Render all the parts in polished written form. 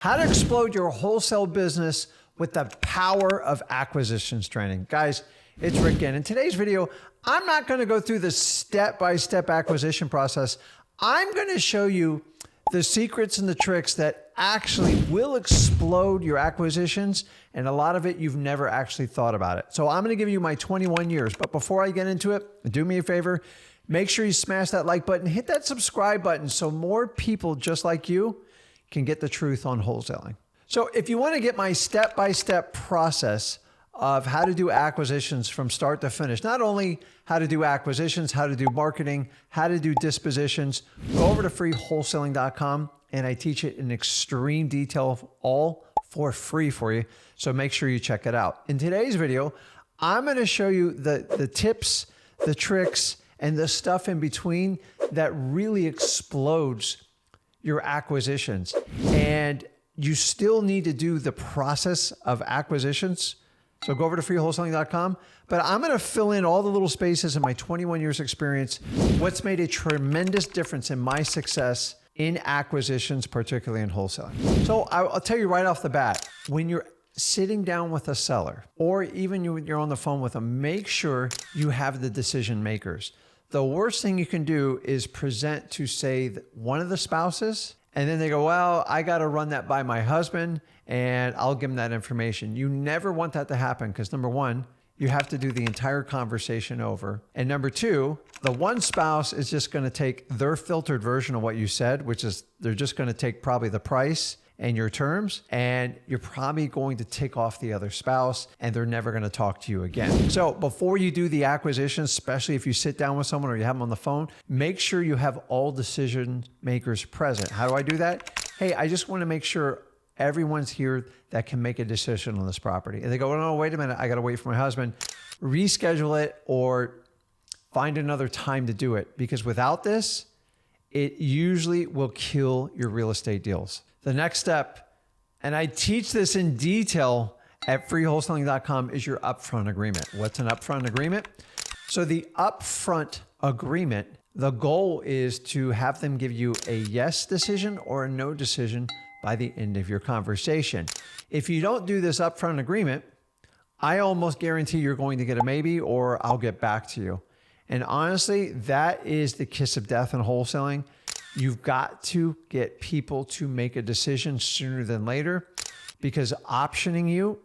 How to explode your wholesale business with the power of acquisitions training. Guys, it's Rick Ginn. In today's video, I'm not going to go through the step-by-step acquisition process. I'm going to show you the secrets and the tricks that actually will explode your acquisitions, and a lot of it you've never actually thought about it. So I'm going to give you my 21 years, but before I get into it, do me a favor, make sure you smash that like button, hit that subscribe button so more people just like you can get the truth on wholesaling. So if you want to get my step-by-step process of how to do acquisitions from start to finish, not only how to do acquisitions, how to do marketing, how to do dispositions, go over to freewholesaling.com and I teach it in extreme detail, all for free for you. So make sure you check it out. In today's video, I'm going to show you the tips, the tricks, and the stuff in between that really explodes your acquisitions. And you still need to do the process of acquisitions. So go over to freewholesaling.com, but I'm going to fill in all the little spaces in my 21 years experience, what's made a tremendous difference in my success in acquisitions, particularly in wholesaling. So I'll tell you right off the bat, when you're sitting down with a seller, or even when you're on the phone with them, make sure you have the decision makers. The worst thing you can do is present to, say, one of the spouses, and then they go, well, I got to run that by my husband and I'll give him that information. You never want that to happen because number one, you have to do the entire conversation over. And number two, the one spouse is just going to take their filtered version of what you said, which is they're just going to take probably the price and your terms, and you're probably going to tick off the other spouse and they're never going to talk to you again. So before you do the acquisition, especially if you sit down with someone or you have them on the phone, make sure you have all decision makers present. How do I do that? Hey, I just want to make sure everyone's here that can make a decision on this property. And they go, oh, no, wait a minute. I got to wait for my husband. Reschedule it or find another time to do it, because without this, it usually will kill your real estate deals. The next step, and I teach this in detail at freewholesaling.com, is your upfront agreement. What's an upfront agreement? So the upfront agreement, the goal is to have them give you a yes decision or a no decision by the end of your conversation. If you don't do this upfront agreement, I almost guarantee you're going to get a maybe or I'll get back to you. And honestly, that is the kiss of death in wholesaling. You've got to get people to make a decision sooner than later, because optioning you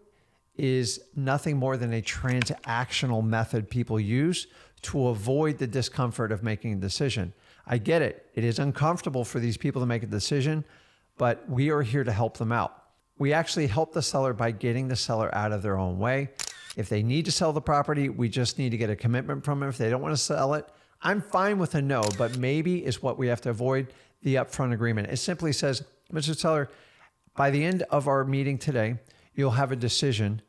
is nothing more than a transactional method people use to avoid the discomfort of making a decision. I get it. It is uncomfortable for these people to make a decision, but we are here to help them out. We actually help the seller by getting the seller out of their own way. If they need to sell the property, we just need to get a commitment from them. If they don't want to sell it, I'm fine with a no, but maybe is what we have to avoid, the upfront agreement. It simply says, Mr. Seller, by the end of our meeting today, you'll have a decision,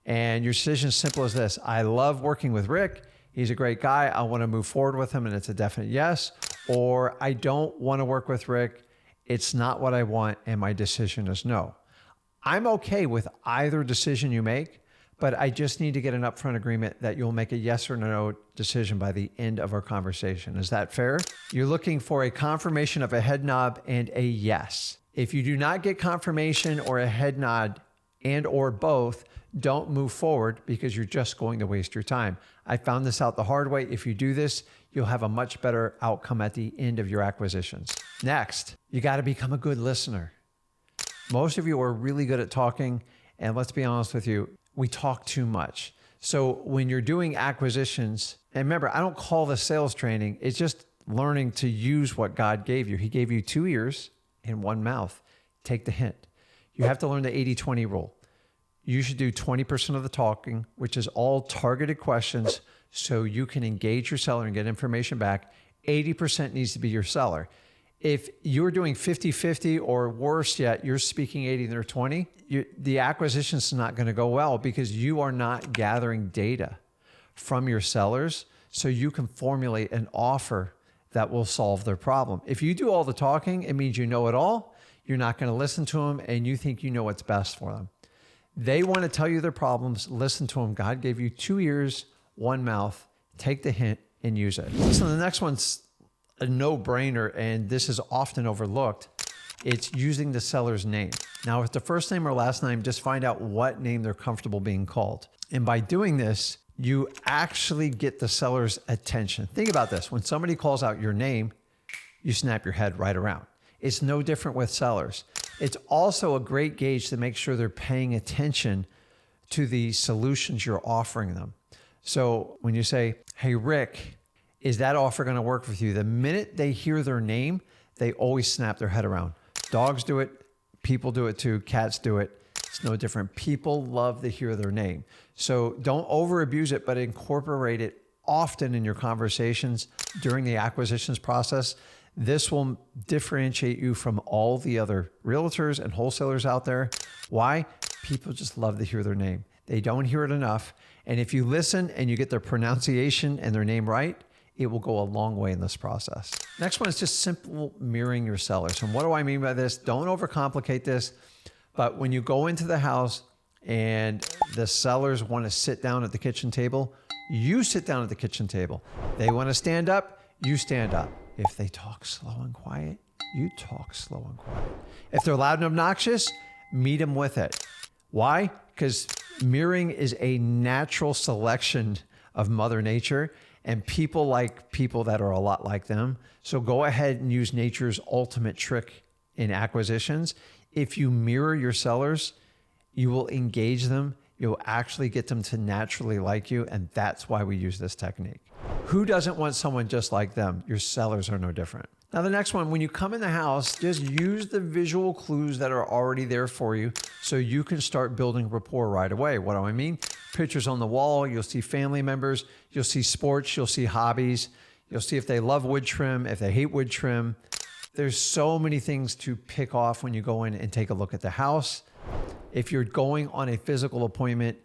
and your decision is simple as this. I love working with Rick. He's a great guy. I want to move forward with him, and it's a definite yes. Or I don't want to work with Rick. It's not what I want, and my decision is no. I'm okay with either decision you make, but I just need to get an upfront agreement that you'll make a yes or no decision by the end of our conversation. Is that fair? You're looking for a confirmation of a head nod and a yes. If you do not get confirmation or a head nod and or both, don't move forward, because you're just going to waste your time. I found this out the hard way. If you do this, you'll have a much better outcome at the end of your acquisitions. Next, you got to become a good listener. Most of you are really good at talking, and let's be honest with you, we talk too much. So when you're doing acquisitions, and remember, I don't call this sales training, it's just learning to use what God gave you. He gave you 2 ears and 1 mouth. Take the hint. You have to learn the 80-20 rule. You should do 20% of the talking, which is all targeted questions so you can engage your seller and get information back. 80% needs to be your seller. If you're doing 50-50 or worse yet, you're speaking 80 and they're 20, the acquisition is not going to go well, because you are not gathering data from your sellers so you can formulate an offer that will solve their problem. If you do all the talking, it means you know it all. You're not going to listen to them, and you think you know what's best for them. They want to tell you their problems. Listen to them. God gave you 2 ears, 1 mouth. Take the hint and use it. So the next one's a no-brainer, and this is often overlooked. It's using the seller's name. Now, with the first name or last name, just find out what name they're comfortable being called. And by doing this, you actually get the seller's attention. Think about this. When somebody calls out your name, you snap your head right around. It's no different with sellers. It's also a great gauge to make sure they're paying attention to the solutions you're offering them. So when you say, hey, Rick, is that offer going to work with you? The minute they hear their name, they always snap their head around. Dogs do it. People do it too. Cats do it. It's no different. People love to hear their name. So don't over abuse it, but incorporate it often in your conversations during the acquisitions process. This will differentiate you from all the other realtors and wholesalers out there. Why? People just love to hear their name. They don't hear it enough. And if you listen and you get their pronunciation and their name right, it will go a long way in this process. Next one is just simple mirroring your sellers. And what do I mean by this? Don't overcomplicate this. But when you go into the house and the sellers want to sit down at the kitchen table, you sit down at the kitchen table. They want to stand up, you stand up. If they talk slow and quiet, you talk slow and quiet. If they're loud and obnoxious, meet them with it. Why? Because mirroring is a natural selection of Mother Nature, and people like people that are a lot like them. So go ahead and use nature's ultimate trick in acquisitions. If you mirror your sellers, you will engage them. You'll actually get them to naturally like you. And that's why we use this technique. Who doesn't want someone just like them? Your sellers are no different. Now, the next one, when you come in the house, just use the visual clues that are already there for you so you can start building rapport right away. What do I mean? Pictures on the wall, you'll see family members, you'll see sports, you'll see hobbies, you'll see if they love wood trim, if they hate wood trim. There's so many things to pick off when you go in and take a look at the house. If you're going on a physical appointment,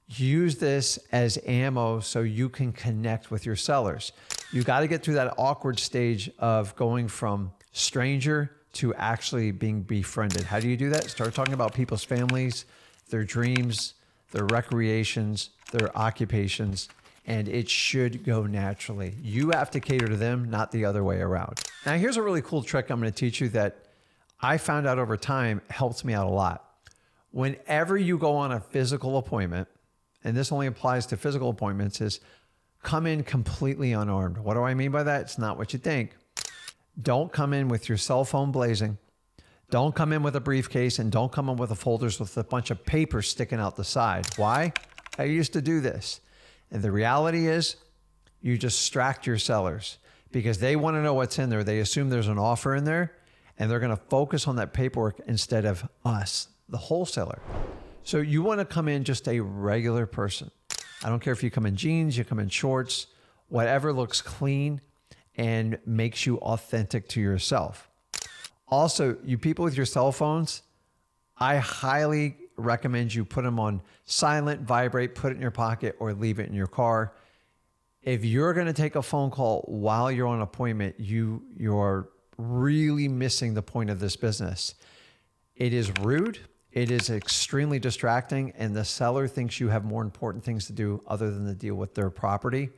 use this as ammo so you can connect with your sellers. You got to get through that awkward stage of going from stranger to actually being befriended. How do you do that? Start talking about people's families, their dreams, their recreations, their occupations, and it should go naturally. You have to cater to them, not the other way around. Now, here's a really cool trick I'm going to teach you that I found out over time helps me out a lot. Whenever you go on a physical appointment, and this only applies to physical appointments, is come in completely unarmed. What do I mean by that? It's not what you think. Don't come in with your cell phone blazing. Don't come in with a briefcase, and don't come in with the folders with a bunch of paper sticking out the side. Why? I used to do this. And the reality is you distract your sellers because they want to know what's in there. They assume there's an offer in there, and they're going to focus on that paperwork instead of us, the wholesaler. So you want to come in just a regular person. I don't care if you come in jeans, you come in shorts, whatever looks clean and makes you authentic to yourself. Also, you people with your cell phones, I highly recommend you put them on silent, vibrate, put it in your pocket, or leave it in your car. If you're going to take a phone call while you're on an appointment, you're really missing the point of this business. It is rude. It is extremely distracting, and the seller thinks you have more important things to do other than to deal with their property.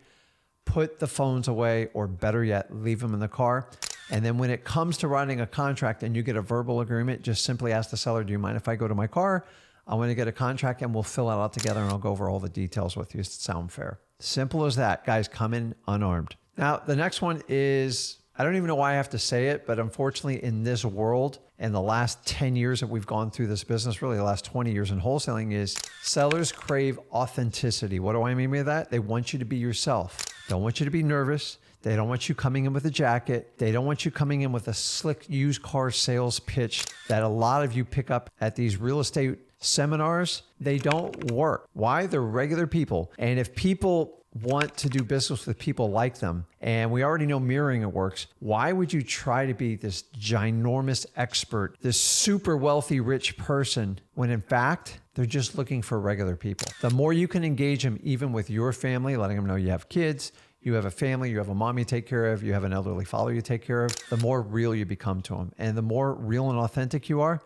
Put the phones away, or better yet, leave them in the car. And then when it comes to writing a contract and you get a verbal agreement, just simply ask the seller, do you mind if I go to my car? I want to get a contract and we'll fill it out together and I'll go over all the details with you. Does it sound fair? Simple as that. Guys, come in unarmed. Now, the next one is, I don't even know why I have to say it, but unfortunately in this world, in the last 10 years that we've gone through this business, really the last 20 years in wholesaling, is sellers crave authenticity. What do I mean by that? They want you to be yourself. Don't want you to be nervous. They don't want you coming in with a jacket. They don't want you coming in with a slick used car sales pitch that a lot of you pick up at these real estate seminars. They don't work. Why? They're regular people. And if people want to do business with people like them, and we already know mirroring works, why would you try to be this ginormous expert, this super wealthy, rich person, when in fact, they're just looking for regular people? The more you can engage them, even with your family, letting them know you have kids, you have a family, you have a mom you take care of, you have an elderly father you take care of, the more real you become to them. And the more real and authentic you are,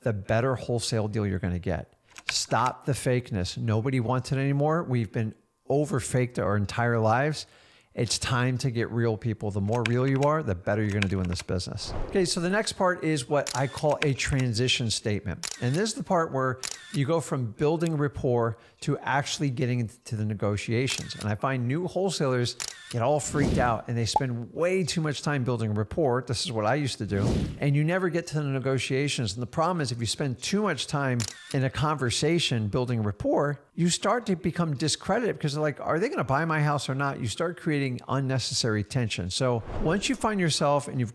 the better wholesale deal you're going to get. Stop the fakeness. Nobody wants it anymore. We've been over faked our entire lives. It's time to get real, people. The more real you are, the better you're going to do in this business. Okay, so the next part is what I call a transition statement. And this is the part where you go from building rapport to actually getting into the negotiations. And I find new wholesalers get all freaked out and they spend way too much time building rapport. This is what I used to do. And you never get to the negotiations. And the problem is if you spend too much time in a conversation building rapport, you start to become discredited because they're like, are they going to buy my house or not? You start creating unnecessary tension. So once you find yourself and you've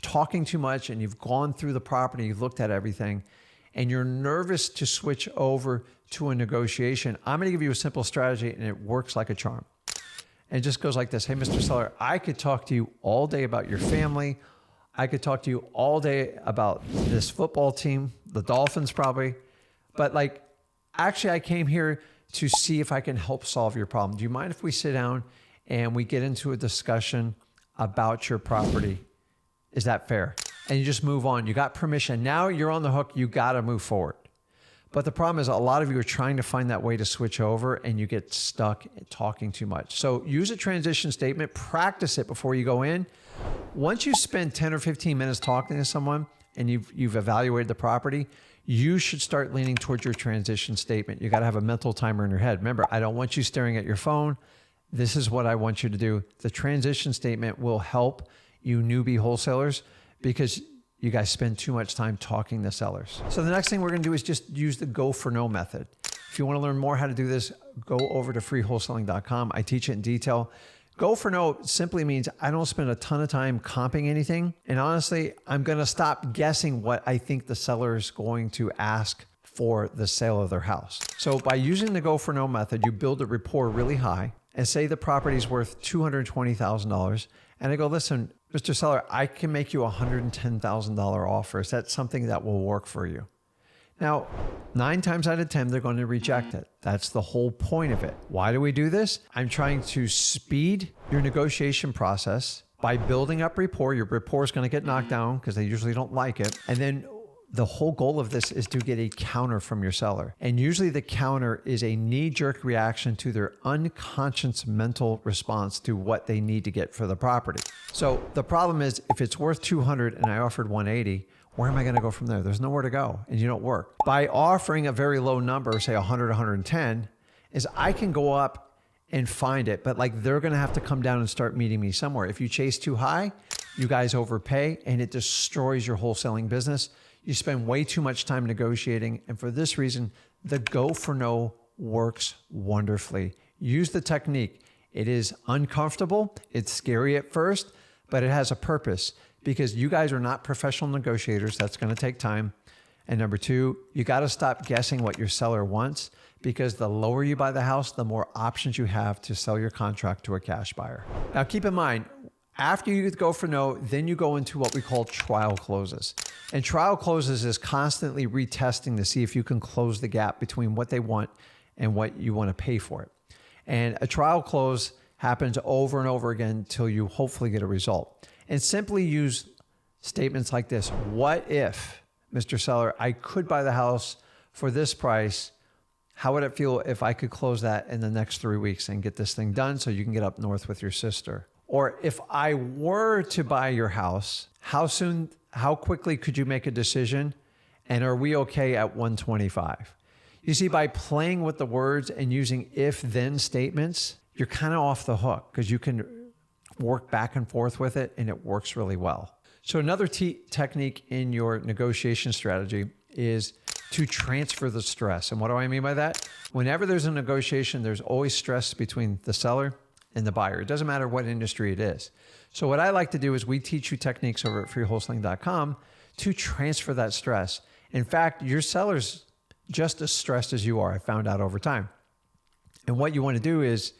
talking too much and you've gone through the property, you've looked at everything, and you're nervous to switch over to a negotiation, I'm going to give you a simple strategy and it works like a charm. And it just goes like this. Hey, Mr. Seller, I could talk to you all day about your family. I could talk to you all day about this football team, the Dolphins probably. But like, actually, I came here to see if I can help solve your problem. Do you mind if we sit down and we get into a discussion about your property? Is that fair? And you just move on. You got permission. Now you're on the hook. You got to move forward. But the problem is a lot of you are trying to find that way to switch over and you get stuck talking too much. So use a transition statement, practice it before you go in. Once you spend 10 or 15 minutes talking to someone and you've evaluated the property, you should start leaning towards your transition statement. You got to have a mental timer in your head. Remember, I don't want you staring at your phone. This is what I want you to do. The transition statement will help you newbie wholesalers because you guys spend too much time talking to sellers. So the next thing we're going to do is just use the go for no method. If you want to learn more how to do this, go over to freewholesaling.com. I teach it in detail. Go for no simply means I don't spend a ton of time comping anything. And honestly, I'm going to stop guessing what I think the seller is going to ask for the sale of their house. So by using the go for no method, you build a rapport really high and say the property is worth $220,000. And I go, listen, Mr. Seller, I can make you a $110,000 offer. Is that something that will work for you? Now, 9 times out of 10, they're going to reject it. That's the whole point of it. Why do we do this? I'm trying to speed your negotiation process by building up rapport. Your rapport is going to get knocked down because they usually don't like it. And then the whole goal of this is to get a counter from your seller. And usually the counter is a knee-jerk reaction to their unconscious mental response to what they need to get for the property. So the problem is if it's worth 200 and I offered 180, where am I going to go from there? There's nowhere to go and you don't work. By offering a very low number, say 100, 110, is I can go up and find it, but like they're going to have to come down and start meeting me somewhere. If you chase too high, you guys overpay and it destroys your wholesaling business. You spend way too much time negotiating. And for this reason, the go for no works wonderfully. Use the technique. It is uncomfortable. It's scary at first, but it has a purpose because you guys are not professional negotiators. That's going to take time. And number 2, you got to stop guessing what your seller wants because the lower you buy the house, the more options you have to sell your contract to a cash buyer. Now, keep in mind, after you go for no, then you go into what we call trial closes. And trial closes is constantly retesting to see if you can close the gap between what they want and what you want to pay for it. And a trial close happens over and over again until you hopefully get a result. And simply use statements like this. What if, Mr. Seller, I could buy the house for this price? How would it feel if I could close that in the next 3 weeks and get this thing done so you can get up north with your sister? Or if I were to buy your house, how quickly could you make a decision? And are we okay at 125? You see, by playing with the words and using if-then statements, you're kind of off the hook because you can work back and forth with it and it works really well. So another technique in your negotiation strategy is to transfer the stress. And what do I mean by that? Whenever there's a negotiation, there's always stress between the seller and the buyer. It doesn't matter what industry it is. So what I like to do is we teach you techniques over at freewholesaling.com to transfer that stress. In fact, your seller's just as stressed as you are, I found out over time. And what you want to do is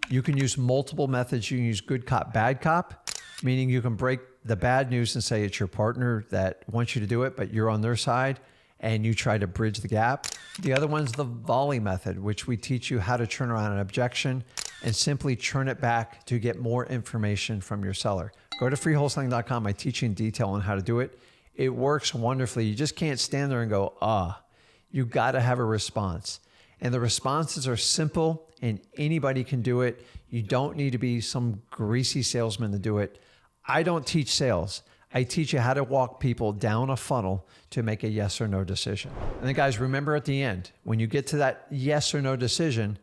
you can use multiple methods. You can use good cop, bad cop, meaning you can break the bad news and say it's your partner that wants you to do it, but you're on their side and you try to bridge the gap. The other one's the volley method, which we teach you how to turn around an objection and simply churn it back to get more information from your seller. Go to freewholesaling.com. I teach you in detail on how to do it. It works wonderfully. You just can't stand there and go, you got to have a response. And the responses are simple and anybody can do it. You don't need to be some greasy salesman to do it. I don't teach sales. I teach you how to walk people down a funnel to make a yes or no decision. And then guys, remember at the end, when you get to that yes or no decision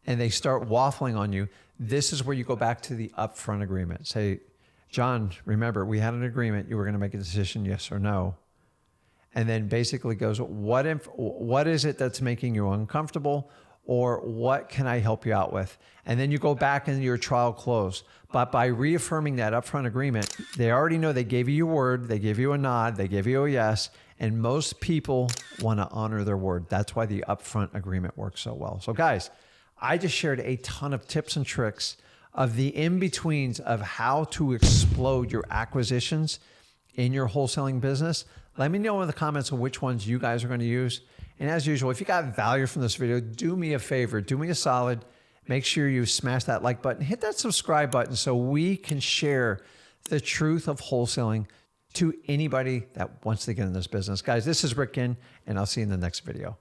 and they start waffling on you, this is where you go back to the upfront agreement. Say, John, remember, we had an agreement. You were going to make a decision, yes or no. And then basically goes, what is it that's making you uncomfortable? Or what can I help you out with? And then you go back into your trial close. But by reaffirming that upfront agreement, they already know they gave you your word, they gave you a nod, they gave you a yes, and most people want to honor their word. That's why the upfront agreement works so well. So guys, I just shared a ton of tips and tricks of the in-betweens of how to explode your acquisitions in your wholesaling business. Let me know in the comments of which ones you guys are going to use. And as usual, if you got value from this video, do me a favor, do me a solid. Make sure you smash that like button, hit that subscribe button so we can share the truth of wholesaling to anybody that wants to get in this business. Guys, this is Rick Ginn, and I'll see you in the next video.